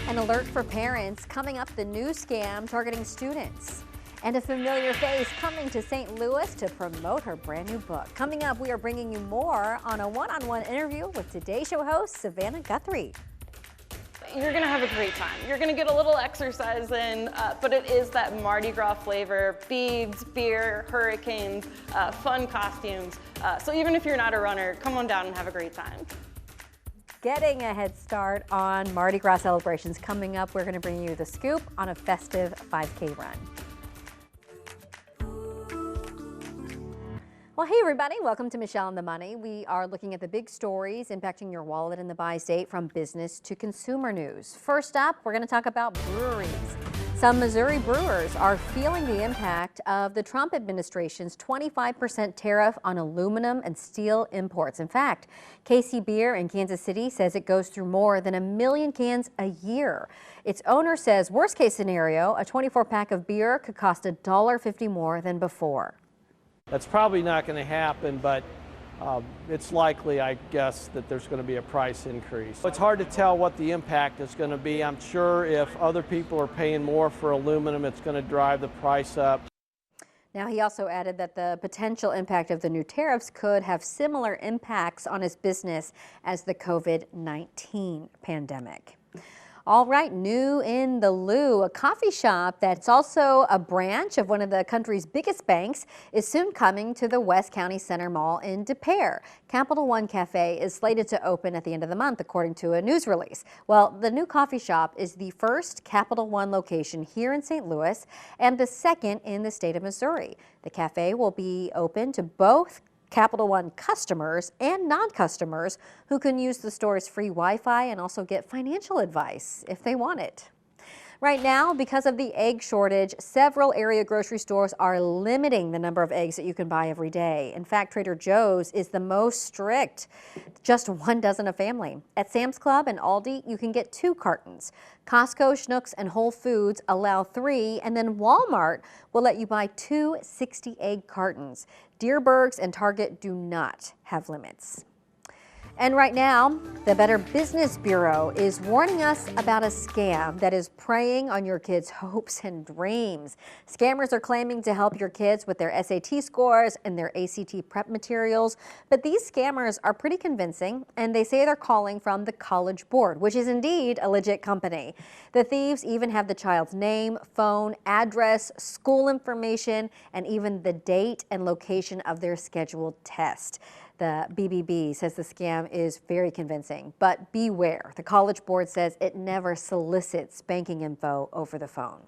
An alert for parents. Coming up, the new scam targeting students. And a familiar face coming to St. Louis to promote her brand new book. Coming up, we are bringing you more on a one-on-one interview with Today Show host Savannah Guthrie. You're gonna have a great time. You're gonna get a little exercise in, but it is that Mardi Gras flavor: beads, beer, hurricanes, fun costumes. So even if you're not a runner, come on down and have a great time. Getting a head start on Mardi Gras celebrations. Coming up, we're going to bring you the scoop on a festive 5K run. Well, hey everybody, welcome to Michelle and the Money. We are looking at the big stories impacting your wallet in the bi-state from business to consumer news. First up, we're going to talk about breweries. Some Missouri brewers are feeling the impact of the Trump administration's 25% tariff on aluminum and steel imports. In fact, KC Beer in Kansas City says it goes through more than 1 million cans a year. Its owner says worst case scenario, a 24-pack of beer could cost $1.50 more than before. That's probably not going to happen, but it's likely, I guess, that there's going to be a price increase. It's hard to tell what the impact is going to be. I'm sure if other people are paying more for aluminum, it's going to drive the price up. Now, he also added that the potential impact of the new tariffs could have similar impacts on his business as the COVID-19 pandemic. All right, new in the Lou, a coffee shop that's also a branch of one of the country's biggest banks is soon coming to the West County Center Mall in Des Peres. Capital One Cafe is slated to open at the end of the month, according to a news release. Well, the new coffee shop is the first Capital One location here in St. Louis and the second in the state of Missouri. The cafe will be open to both Capital One customers and non-customers who can use the store's free Wi-Fi and also get financial advice if they want it. Right now, because of the egg shortage, several area grocery stores are limiting the number of eggs that you can buy every day. In fact, Trader Joe's is the most strict, just 1 dozen a family. At Sam's Club and Aldi, you can get 2 cartons. Costco, Schnucks, and Whole Foods allow 3, and then Walmart will let you buy 2 60-egg cartons. Deerbergs and Target do not have limits. And right now, the Better Business Bureau is warning us about a scam that is preying on your kids' hopes and dreams. Scammers are claiming to help your kids with their SAT scores and their ACT prep materials, but these scammers are pretty convincing, and they say they're calling from the College Board, which is indeed a legit company. The thieves even have the child's name, phone, address, school information, and even the date and location of their scheduled test. The BBB says the scam is very convincing, but beware. The College Board says it never solicits banking info over the phone.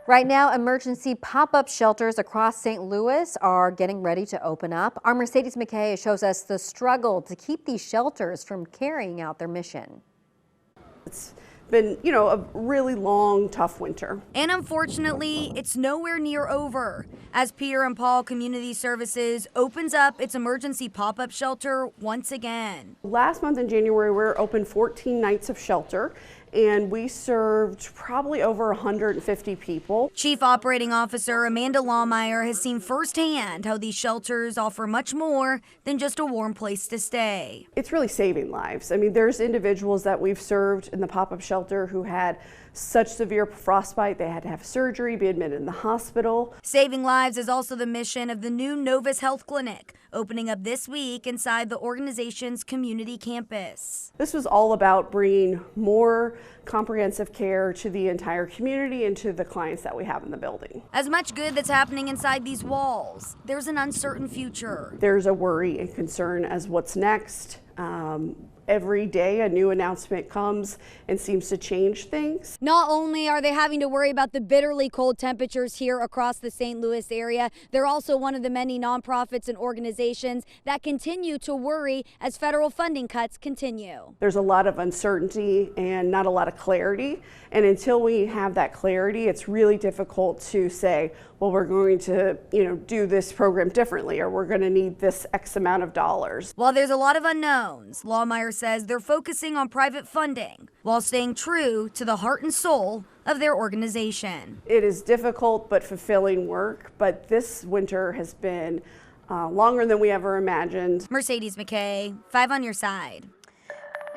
Right now, emergency pop-up shelters across St. Louis are getting ready to open up. Our Mercedes McKay shows us the struggle to keep these shelters from carrying out their mission. It's been, a really long, tough winter. And unfortunately, it's nowhere near over as Peter and Paul Community Services opens up its emergency pop-up shelter once again. Last month in January, we were open 14 nights of shelter, and we served probably over 150 people. Chief Operating Officer Amanda Lawmeyer has seen firsthand how these shelters offer much more than just a warm place to stay. It's really saving lives. I mean, there's individuals that we've served in the pop-up shelter who had such severe frostbite they had to have surgery, be admitted in the hospital. Saving lives is also the mission of the new Novus Health Clinic, opening up this week inside the organization's community campus. This was all about bringing more comprehensive care to the entire community and to the clients that we have in the building. As much good that's happening inside these walls, there's an uncertain future. There's a worry and concern as what's next. Every day a new announcement comes and seems to change things. Not only are they having to worry about the bitterly cold temperatures here across the St. Louis area, they're also one of the many nonprofits and organizations that continue to worry as federal funding cuts continue. There's a lot of uncertainty and not a lot of clarity. And until we have that clarity, it's really difficult to say, well, we're going to, do this program differently, or we're going to need this X amount of dollars. While there's a lot of unknowns, Lawmeyer says they're focusing on private funding while staying true to the heart and soul of their organization. It is difficult but fulfilling work, but this winter has been longer than we ever imagined. Mercedes McKay, 5 on your side.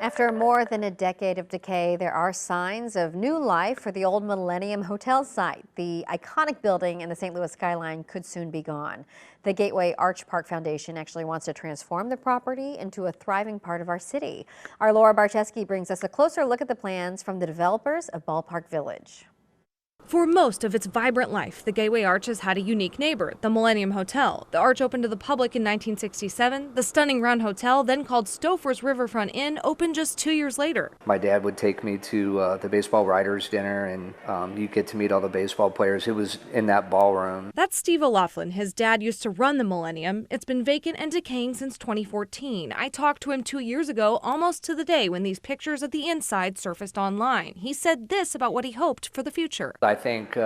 After more than a decade of decay, there are signs of new life for the old Millennium Hotel site. The iconic building in the St. Louis skyline could soon be gone. The Gateway Arch Park Foundation actually wants to transform the property into a thriving part of our city. Our Laura Barcheski brings us a closer look at the plans from the developers of Ballpark Village. For most of its vibrant life, the Gateway Arch has had a unique neighbor, the Millennium Hotel. The Arch opened to the public in 1967. The stunning round hotel, then called Stouffer's Riverfront Inn, opened just 2 years later. My dad would take me to the baseball writers' dinner, and you get to meet all the baseball players. It was in that ballroom. That's Steve O'Laughlin. His dad used to run the Millennium. It's been vacant and decaying since 2014. I talked to him 2 years ago, almost to the day when these pictures of the inside surfaced online. He said this about what he hoped for the future. I think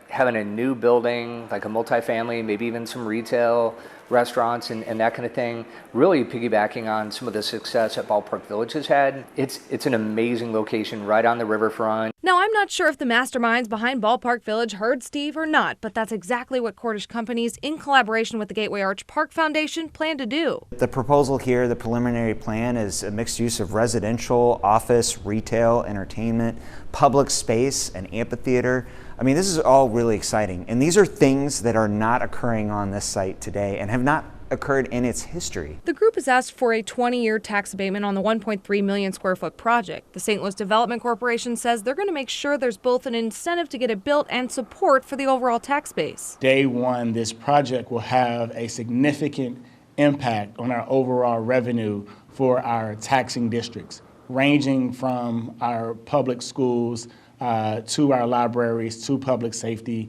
having a new building, like a multifamily, maybe even some retail, restaurants and that kind of thing, really piggybacking on some of the success that Ballpark Village has had. It's an amazing location right on the riverfront. Now, I'm not sure if the masterminds behind Ballpark Village heard Steve or not, but that's exactly what Cordish companies, in collaboration with the Gateway Arch Park Foundation, plan to do. The proposal here, the preliminary plan, is a mixed use of residential, office, retail, entertainment, public space, and amphitheater. I mean, this is all really exciting, and these are things that are not occurring on this site today and have not occurred in its history. The group has asked for a 20-year tax abatement on the 1.3 million square foot project. The St. Louis Development Corporation says they're going to make sure there's both an incentive to get it built and support for the overall tax base. Day one, this project will have a significant impact on our overall revenue for our taxing districts, ranging from our public schools to our libraries, to public safety,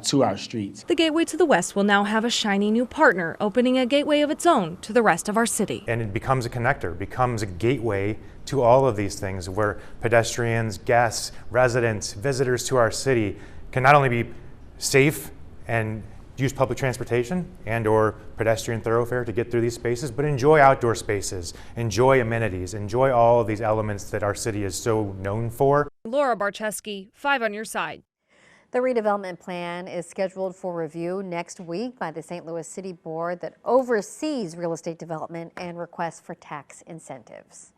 to our streets. The Gateway to the West will now have a shiny new partner, opening a gateway of its own to the rest of our city. And it becomes a connector, becomes a gateway to all of these things where pedestrians, guests, residents, visitors to our city can not only be safe and use public transportation and or pedestrian thoroughfare to get through these spaces, but enjoy outdoor spaces, enjoy amenities, enjoy all of these elements that our city is so known for. Laura Barcheski, 5 on your side. The redevelopment plan is scheduled for review next week by the St. Louis City Board that oversees real estate development and requests for tax incentives.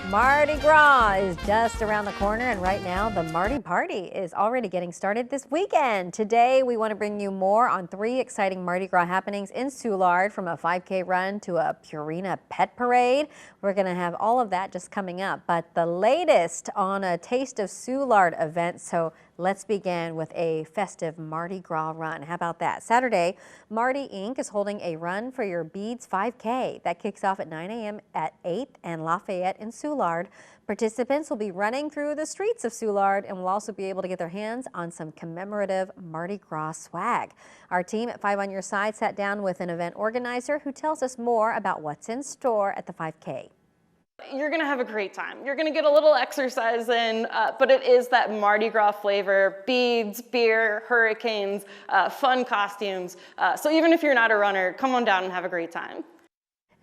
Mardi Gras is just around the corner, and right now the Mardi Party is already getting started this weekend. Today we want to bring you more on 3 exciting Mardi Gras happenings in Soulard, from a 5K run to a Purina pet parade. We're going to have all of that just coming up, but the latest on a Taste of Soulard event. So let's begin with a festive Mardi Gras run. How about that? Saturday, Mardi Inc. is holding a Run for Your Beads 5K. That kicks off at 9 a.m. at 8th and Lafayette in Soulard. Participants will be running through the streets of Soulard and will also be able to get their hands on some commemorative Mardi Gras swag. Our team at 5 on Your Side sat down with an event organizer who tells us more about what's in store at the 5K. You're going to have a great time. You're going to get a little exercise in, but it is that Mardi Gras flavor: beads, beer, hurricanes, fun costumes. So even if you're not a runner, come on down and have a great time.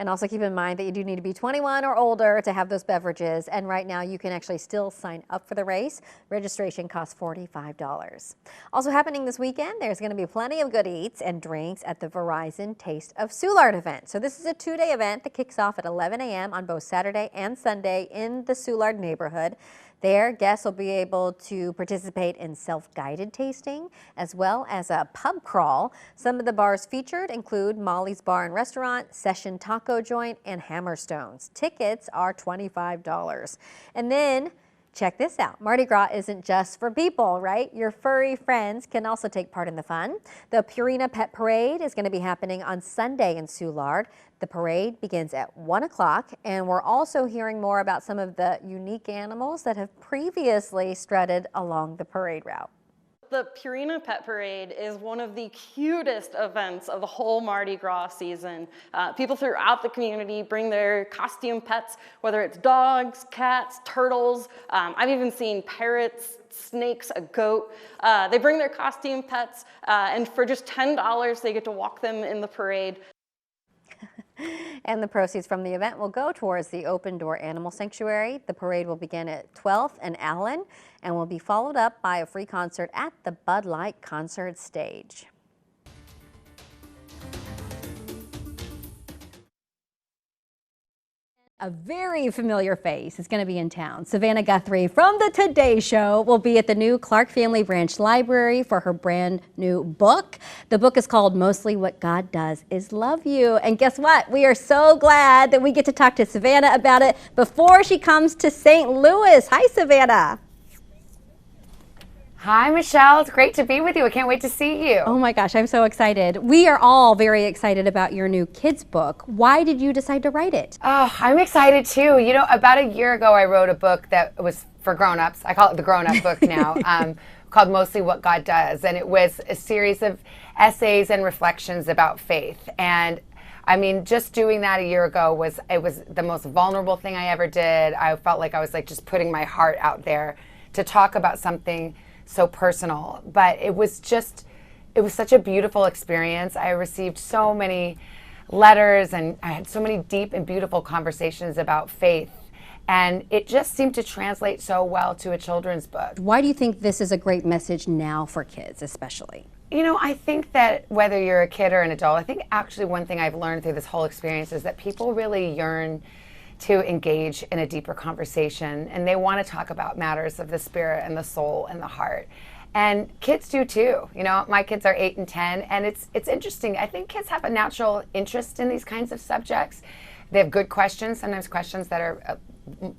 And also keep in mind that you do need to be 21 or older to have those beverages. And right now you can actually still sign up for the race. Registration costs $45. Also happening this weekend, there's going to be plenty of good eats and drinks at the Verizon Taste of Soulard event. So this is a 2-day event that kicks off at 11 a.m. on both Saturday and Sunday in the Soulard neighborhood. There, guests will be able to participate in self-guided tasting as well as a pub crawl. Some of the bars featured include Molly's Bar and Restaurant, Session Taco Joint, and Hammerstones. Tickets are $25. And then, check this out. Mardi Gras isn't just for people, right? Your furry friends can also take part in the fun. The Purina Pet Parade is going to be happening on Sunday in Soulard. The parade begins at 1 o'clock, and we're also hearing more about some of the unique animals that have previously strutted along the parade route. The Purina Pet Parade is one of the cutest events of the whole Mardi Gras season. People throughout the community bring their costume pets, whether it's dogs, cats, turtles. I've even seen parrots, snakes, a goat. They bring their costume pets, and for just $10, they get to walk them in the parade. And the proceeds from the event will go towards the Open Door Animal Sanctuary. The parade will begin at 12th and Allen and will be followed up by a free concert at the Bud Light concert stage. A very familiar face is going to be in town. Savannah Guthrie from the Today Show will be at the new Clark Family Branch Library for her brand new book. The book is called Mostly What God Does Is Love You. And guess what? We are so glad that we get to talk to Savannah about it before she comes to St. Louis. Hi, Savannah. Hi, Michelle. It's great to be with you. I can't wait to see you. Oh my gosh, I'm so excited. We are all very excited about your new kids book. Why did you decide to write it? Oh, I'm excited too. You know, about a year ago, I wrote a book that was for grown-ups. I call it the grown-up book now, called Mostly What God Does. And it was a series of essays and reflections about faith. And I mean, just doing that a year ago was the most vulnerable thing I ever did. I felt like I was like just putting my heart out there to talk about something so personal, but it was such a beautiful experience. I received so many letters and I had so many deep and beautiful conversations about faith, and it just seemed to translate so well to a children's book. Why do you think this is a great message now for kids especially? You know, I think that whether you're a kid or an adult, I think actually one thing I've learned through this whole experience is that people really yearn to engage in a deeper conversation, and they want to talk about matters of the spirit and the soul and the heart. And kids do too. You know, my kids are 8 and 10, and it's interesting. I think kids have a natural interest in these kinds of subjects. They have good questions, sometimes questions that are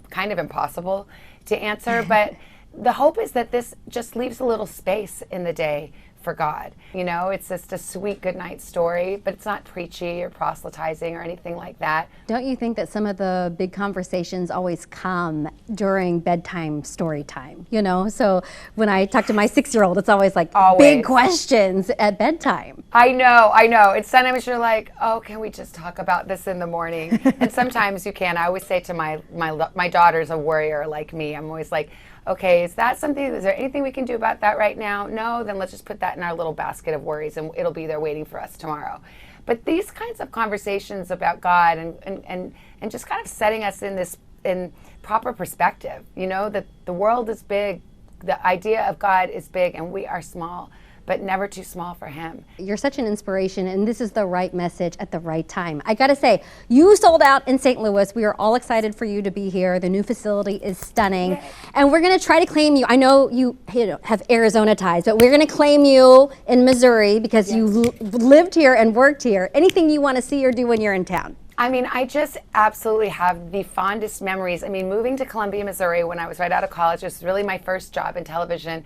kind of impossible to answer, but the hope is that this just leaves a little space in the day for God. You know, it's just a sweet goodnight story, but it's not preachy or proselytizing or anything like that. Don't you think that some of the big conversations always come during bedtime story time? You know, so when I talk to my 6-year-old, it's always like big questions at bedtime. I know. It's sometimes you're like, oh, can we just talk about this in the morning? And sometimes you can. I always say to my daughter's a worrier like me. I'm always like, okay, is there anything we can do about that right now? No, then let's just put that in our little basket of worries and it'll be there waiting for us tomorrow. But these kinds of conversations about God and just kind of setting us in proper perspective, you know, that the world is big, the idea of God is big, and we are small, but never too small for Him. You're such an inspiration, and this is the right message at the right time. I gotta say, you sold out in St. Louis. We are all excited for you to be here. The new facility is stunning. Yay. And we're gonna try to claim you. I know you have Arizona ties, but we're gonna claim you in Missouri because you lived here and worked here. Anything you wanna see or do when you're in town? I mean, I just absolutely have the fondest memories. I mean, moving to Columbia, Missouri when I was right out of college was really my first job in television.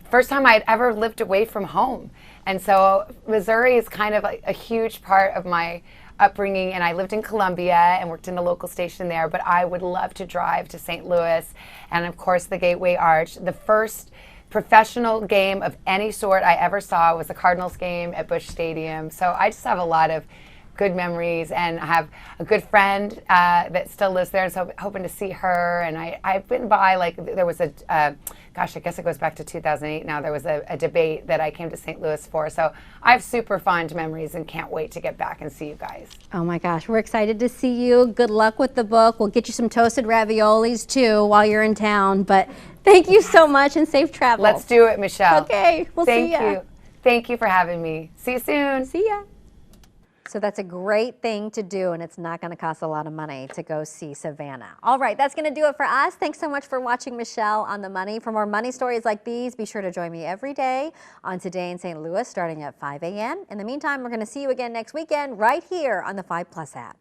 First time I'd ever lived away from home. And so Missouri is kind of a huge part of my upbringing, and I lived in Columbia and worked in the local station there, but I would love to drive to St. Louis and of course the Gateway Arch. The first professional game of any sort I ever saw was the Cardinals game at Busch Stadium. So I just have a lot of good memories, and I have a good friend that still lives there, and so I'm hoping to see her. And I've been by, like, there was gosh, I guess it goes back to 2008 now, there was a debate that I came to St. Louis for. So I have super fond memories and can't wait to get back and see you guys. Oh my gosh, we're excited to see you. Good luck with the book. We'll get you some toasted raviolis too while you're in town, but thank you so much and safe travels. Let's do it, Michelle. Okay, we'll see ya. Thank you. Thank you for having me. See you soon. See ya. So that's a great thing to do, and it's not going to cost a lot of money to go see Savannah. All right, that's going to do it for us. Thanks so much for watching Michelle on The Money. For more money stories like these, be sure to join me every day on Today in St. Louis starting at 5 a.m. In the meantime, we're going to see you again next weekend right here on the 5+ app.